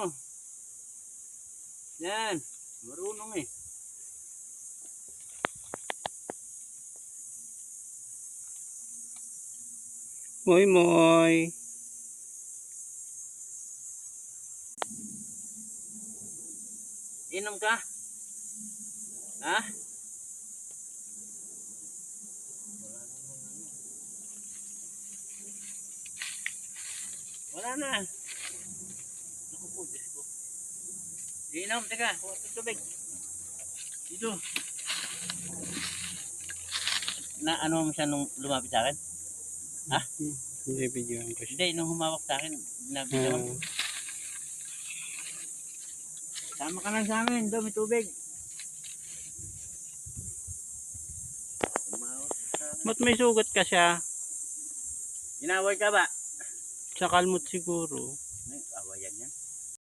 mo. Yan. Marunong eh. Moy moy. Inom ka? Ha? Wala na. Ako po, Diyos ko. Inom, teka. Kuha ng tubig. Dito. Na ano mo siya nung lumapit sa akin? Ha? Hindi, videoan ko siya. Hindi, nung humawak sa akin, nabigyan. Sama ka lang sa amin, doon may tubig. Ba't may sugat ka siya? Inaway ka ba? Sa kalmot siguro.